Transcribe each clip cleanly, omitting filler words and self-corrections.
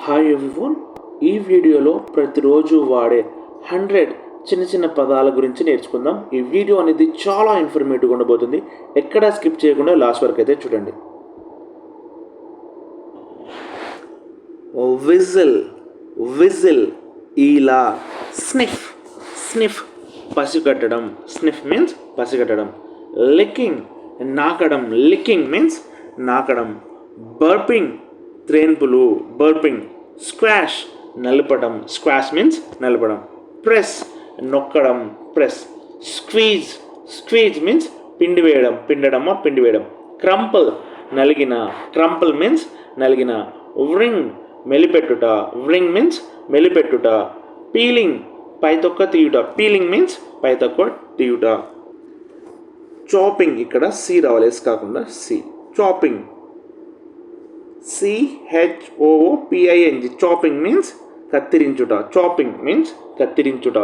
Hi everyone. ఈ వీడియోలో ప్రతిరోజు వాడే 100 చిన్న చిన్న పదాల గురించి నేర్చుకుందాం. ఈ వీడియో అనేది చాలా ఇన్ఫర్మేటివ్గా ఉండబోతుంది. ఎక్కడా స్కిప్ చేయకుండా లాస్ట్ వరకు అయితే చూడండి. విజిల్, విజిల్, ఈలా. స్నిఫ్, స్నిఫ్, పసిగట్టడం. స్నిఫ్ మీన్స్ పసిగట్టడం. లిక్కింగ్, నాకడం. లిక్కింగ్ మీన్స్ నాకడం. బర్పింగ్, త్రేన్పులు. బర్పింగ్. స్క్వాష్, నలపడం. స్క్వాష్ మీన్స్ నలపడం. ప్రెస్, నొక్కడం. ప్రెస్. స్క్వీజ్, స్క్వీజ్ మీన్స్ పిండి వేయడం. పిండడమా పిండి వేయడం. క్రంపుల్, నలిగిన. క్రంపుల్ మీన్స్ నలిగిన. వ్రింగ్, మెలిపెట్టుట. వ్రింగ్ మీన్స్ మెలిపెట్టుట. పీలింగ్, పైతొక్క తీయుట. పీలింగ్ మీన్స్ పైతొక్క తీయుట. చాపింగ్, ఇక్కడ సి రావాలి, ఎస్ కాకుండా C. Chopping, CHOOPING. Chopping means కత్తిరించుట. చాపింగ్ మీన్స్ కత్తిరించుట.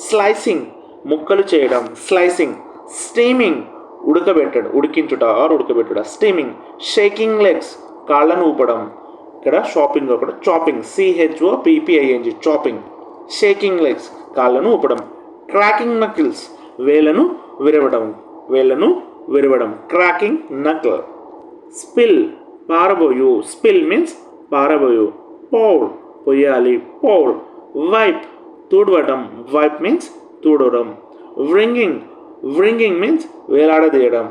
స్లైసింగ్, ముక్కలు చేయడం. స్లైసింగ్. స్టీమింగ్, ఉడకబెట్టడం. ఉడికించుట ఆర్ ఉడకబెట్టుట. స్టీమింగ్. షేకింగ్ లెగ్స్, కాళ్ళను ఊపడం. ఇక్కడ షాపింగ్ కూడా chopping. CHOPPING. Chopping. Shaking legs, కాళ్ళను ఊపడం. క్రాకింగ్ నకిల్స్, వేళ్ళను విరవడం. వేళ్ళను విరవడం. Cracking knuckle. స్పిల్, పారబోయు. స్పిల్ మీన్స్ పారబోయు. పౌర్, పొయ్యాలి. పౌర్. వైప్, తుడవడం. వైప్ మీన్స్ తుడవడం. వ్రింగింగ్, వ్రింగింగ్ మీన్స్ వేలాడదీయడం.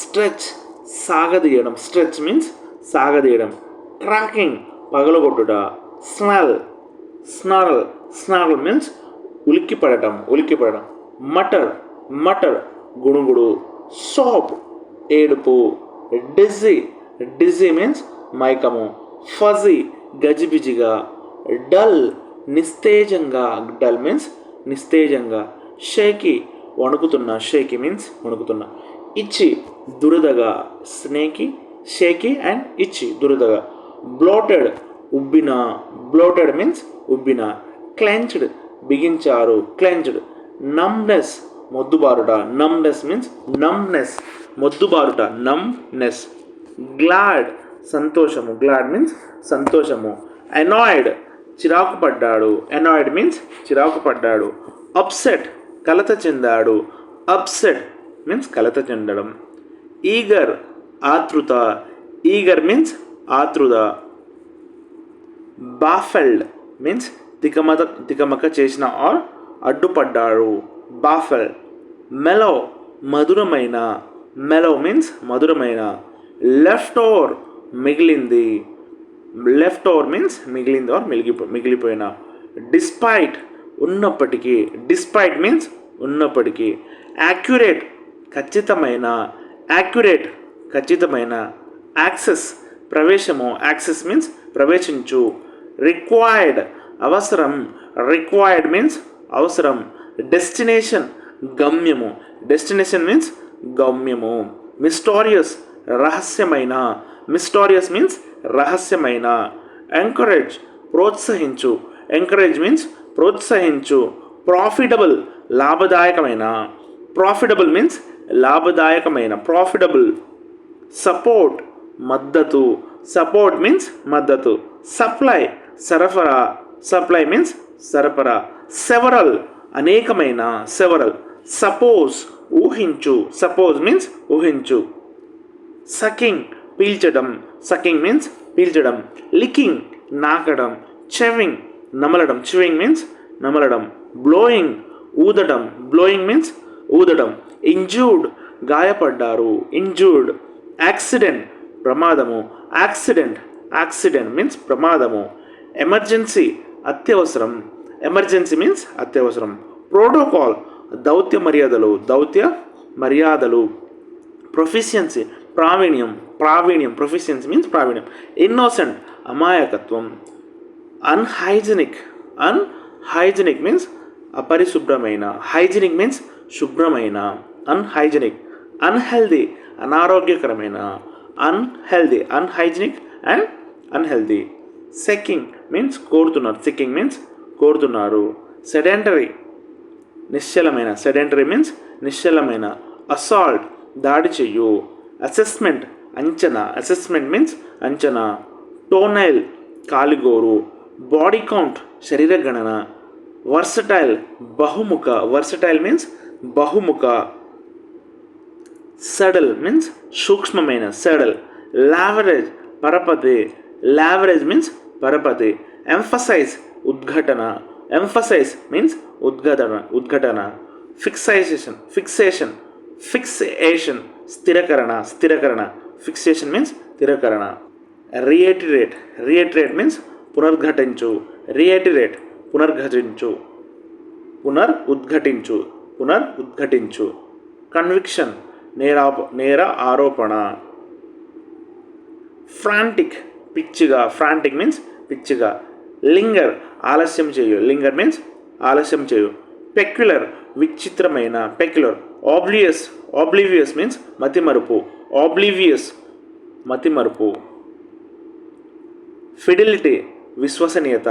స్ట్రెచ్, సాగదీయడం. స్ట్రెచ్ మీన్స్ సాగదీయడం. క్రాకింగ్, పగలగొట్టుట. Snarl, snarl. స్నర్ల్ మీన్స్ ఉలిక్కిపడటం. ఉలిక్కిపడటం. మటర్, మటర్, గుణుగుడు. సోప్, ఏడుపు. డిజీ, డిజీ మీన్స్ మైకము. ఫజీ, గజిబిజిగా. డల్, నిస్తేజంగా. డల్ మీన్స్ నిస్తేజంగా. షేకీ, వణుకుతున్న. షేకీ మీన్స్ వణుకుతున్న. ఇచ్చి, దురదగా. స్నేకీ, షేకీ అండ్ ఇచ్చి, దురదగా. బ్లోటెడ్, ఉబ్బిన. బ్లోటెడ్ మీన్స్ ఉబ్బిన. క్లెంచ్డ్, బిగించారు. క్లెంచ్డ్. నమ్నెస్, మొద్దుబారుట. నమ్నెస్ మీన్స్ నమ్నెస్, మొద్దుబారుట. నమ్నెస్. గ్లాడ్, సంతోషము. గ్లాడ్ మీన్స్ సంతోషము. అనాయిడ్, చిరాకు పడ్డాడు. అనాయిడ్ మీన్స్ చిరాకు పడ్డాడు. అప్సెట్, కలత చెందాడు. అప్సెట్ మీన్స్ కలత చెందడం. ఈగర్, ఆతృత. ఈగర్ మీన్స్ ఆతృత. బాఫెల్డ్ మీన్స్ తికమక చేసిన ఆర్ అడ్డుపడ్డాడు. బాఫెల్. మెలో, మధురమైన. మెలో మీన్స్ మధురమైన. లెఫ్ట్ ఓవర్, మిగిలింది. లెఫ్ట్ ఓవర్ మీన్స్ మిగిలింది ఆర్ మిగిలిపోయిన. డిస్పైట్, ఉన్నప్పటికీ. డిస్పైట్ మీన్స్ ఉన్నప్పటికీ. యాక్యురేట్, ఖచ్చితమైన. యాక్యురేట్, ఖచ్చితమైన. యాక్సెస్, ప్రవేశము. యాక్సెస్ మీన్స్ ప్రవేశించు. రిక్వైర్డ్, అవసరం. రిక్వైర్డ్ మీన్స్ అవసరం. డెస్టినేషన్, గమ్యము. డెస్టినేషన్ మీన్స్ గమ్యము. మిస్టోరియస్, రహస్యమైన. మిస్టోరియస్ మీన్స్ రహస్యమైన. ఎంకరేజ్, ప్రోత్సహించు. ఎంకరేజ్ మీన్స్ ప్రోత్సహించు. ప్రాఫిటబుల్, లాభదాయకమైన. ప్రాఫిటబుల్ మీన్స్ లాభదాయకమైన. ప్రాఫిటబుల్. సపోర్ట్, మద్దతు. సపోర్ట్ మీన్స్ మద్దతు. సప్లై, సరఫరా. సప్లై మీన్స్ సరఫరా. సెవరల్, అనేకమైన. సెవరల్. సపోజ్, ఊహించు. సపోజ్ మీన్స్ ఊహించు. సకింగ్, పీల్చడం. సకింగ్ మీన్స్ పీల్చడం. లికింగ్, నాకడం. చెవింగ్, నమలడం. చివింగ్ మీన్స్ నమలడం. బ్లోయింగ్, ఊదడం. బ్లోయింగ్ మీన్స్ ఊదడం. ఇంజూర్డ్, గాయపడ్డారు. ఇంజూర్డ్. యాక్సిడెంట్, ప్రమాదము. యాక్సిడెంట్, యాక్సిడెంట్ మీన్స్ ప్రమాదము. ఎమర్జెన్సీ, అత్యవసరం. ఎమర్జెన్సీ మీన్స్ అత్యవసరం. ప్రోటోకాల్, దౌత్య మర్యాదలు. దౌత్య మర్యాదలు. ప్రొఫిషియన్సీ, ప్రావీణ్యం. ప్రావీణ్యం. ప్రొఫిషియన్సీ మీన్స్ ప్రావీణ్యం. ఇన్నోసెంట్, అమాయకత్వం. అన్హైజెనిక్, అన్హైజెనిక్ మీన్స్ అపరిశుభ్రమైన. హైజెనిక్ మీన్స్ శుభ్రమైన. అన్హైజెనిక్. అన్హెల్దీ, అనారోగ్యకరమైన. Unhealthy, unhygienic and unhealthy. Seeking means కోరుతున్నారు. సెకింగ్ మీన్స్ కోరుతున్నారు. సెడెంటరీ, నిశ్చలమైన. సెడెంటరీ మీన్స్ నిశ్చలమైన. అసాల్ట్, దాడి చెయ్యు. అసెస్మెంట్, అంచనా. అసెస్మెంట్ మీన్స్ అంచనా. టోనైల్, కాలిగోరు. బాడీ కౌంట్ శరీర గణన. వర్సటైల్ బహుముఖ, వర్సటైల్ మీన్స్ బహుముఖ. సడల్ మీన్స్ సూక్ష్మమైన, సడల్. లావరేజ్ పరపతి, లావరేజ్ మీన్స్ పరపతి. ఎంఫసైజ్ ఉద్ఘటన, ఎంఫసైజ్ మీన్స్ ఉద్ఘటన. ఫిక్సేషన్ స్థిరకరణ. ఫిక్సేషన్ మీన్స్ స్థిరకరణ. రియేటరేట్ మీన్స్ పునరుద్ఘటించు. కన్విక్షన్ నేర ఆరోపణ. ఫ్రాంటిక్ మీన్స్ పిచ్చిగా. లింగర్ మీన్స్ ఆలస్యం చేయు. పెక్యులర్ విచిత్రమైన, ఆబ్లివియస్ మీన్స్ మతిమరుపు.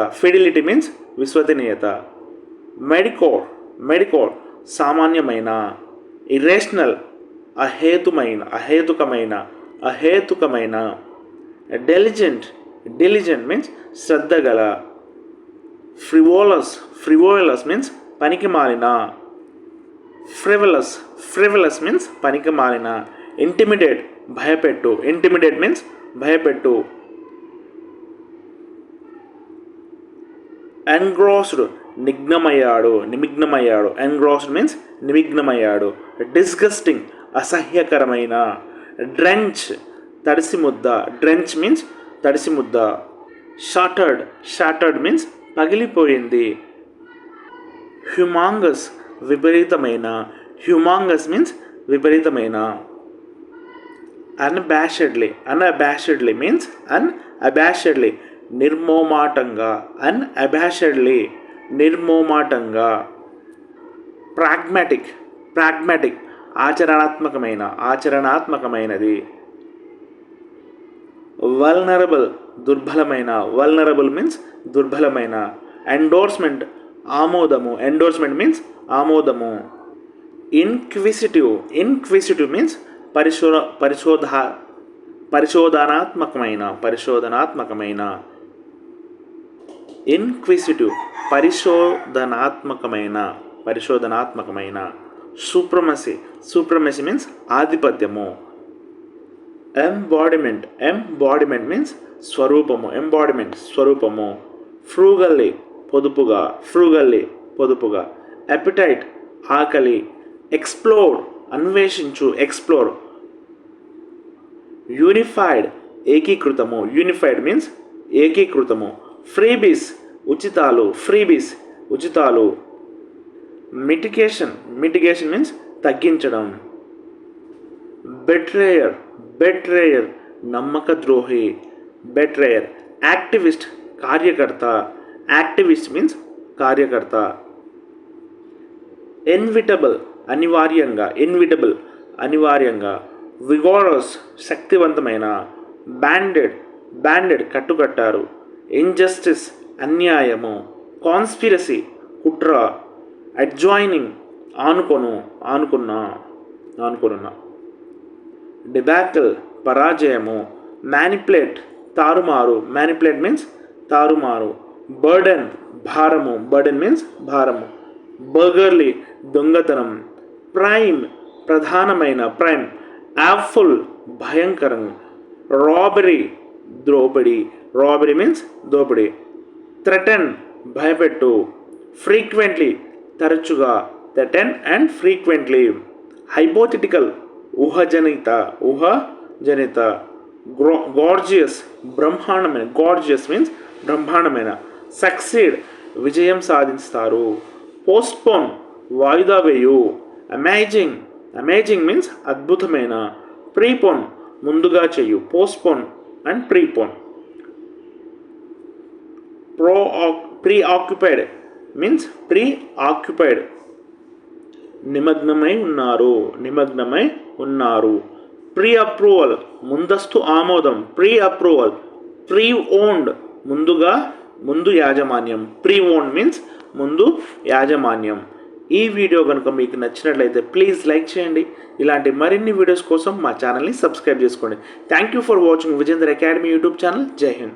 ఫిడిలిటీ మీన్స్ విశ్వసనీయత. మెడికోర్ సామాన్యమైన. ఇరేషనల్ అహేతుకమైన. డెలిజెంట్ మీన్స్ శ్రద్ధగల. ఫ్రివోలస్ మీన్స్ పనికిమాలిన. ఫ్రివలస్ మీన్స్ పనికిమాలిన. ఇంటిమిడేట్ మీన్స్ భయపెట్టు. ఎంగ్రాస్డ్ నిమగ్నమయ్యాడు. ఎంగ్రాస్డ్ మీన్స్ నిమగ్నమయ్యాడు. డిస్గస్టింగ్ అసహ్యకరమైన. డ్రెంచ్ మీన్స్ తడిసిముద్ద. షాటర్డ్ మీన్స్ పగిలిపోయింది. హ్యూమాంగస్ మీన్స్ విపరీతమైన. అన్అబాషెడ్లీ మీన్స్ నిర్మోమాటంగా. ప్రాగ్మాటిక్ ఆచరణాత్మకమైనది. వల్నరబుల్ మీన్స్ దుర్బలమైన. ఎండోర్స్మెంట్ మీన్స్ ఆమోదము. ఇన్క్విసిటివ్ మీన్స్ పరిశోధనాత్మకమైన. సూప్రమసీ మీన్స్ ఆధిపత్యము. ఎంబాడిమెంట్ మీన్స్ స్వరూపము. ఫ్రూగల్లీ పొదుపుగా. అపిటైట్ ఆకలి. Explore explore. యూనిఫైడ్ మీన్స్ ఏకీకృతము. ఫ్రీబీస్ ఉచితాలు. మిటిగేషన్ మీన్స్ తగ్గించడం. బెట్రేయర్ నమ్మకద్రోహి. యాక్టివిస్ట్ కార్యకర్త. మీన్స్ కార్యకర్త. ఇన్విటబుల్ అనివార్యంగా. విగోరస్ శక్తివంతమైన. బ్యాండెడ్ కట్టుకట్టారు. ఇంజస్టిస్ అన్యాయము. కాన్స్పిరసీ కుట్ర. అడ్జాయినింగ్ ఆనుకున్న. డిబాకిల్ పరాజయము. మ్యానిపులేట్ మీన్స్ తారుమారు. బర్డెన్ మీన్స్ భారము. బర్గర్లీ దొంగతనం. ప్రైమ్ ప్రధానమైన. యాప్ఫుల్ భయంకరం. రాబరీ మీన్స్ దోపిడీ. థ్రెటన్ భయపెట్టు. ఫ్రీక్వెంట్లీ తరచుగా. హైపోథెటికల్ ఊహజనిత. గార్జియస్ మీన్స్ బ్రహ్మాండమైన. సక్సీడ్ విజయం సాధిస్తారు. పోస్ట్పోన్ వాయిదా వేయు. అమేజింగ్ మీన్స్ అద్భుతమైన. ప్రీపోన్ ముందుగా చెయ్యు. Postpone and prepone. Preoccupied means నిమగ్నమై ఉన్నారు. ప్రీ అప్రూవల్ ముందస్తు ఆమోదం. ప్రీ ఓన్డ్ ముందు యాజమాన్యం. ప్రీ ఓన్డ్ మీన్స్ ముందు యాజమాన్యం. ఈ వీడియో కనుక మీకు నచ్చినట్లయితే ప్లీజ్ లైక్ చేయండి. ఇలాంటి మరిన్ని వీడియోస్ కోసం మా ఛానల్ని సబ్స్క్రైబ్ చేసుకోండి. Thank you for watching Vijender academy YouTube channel. జై హింద్.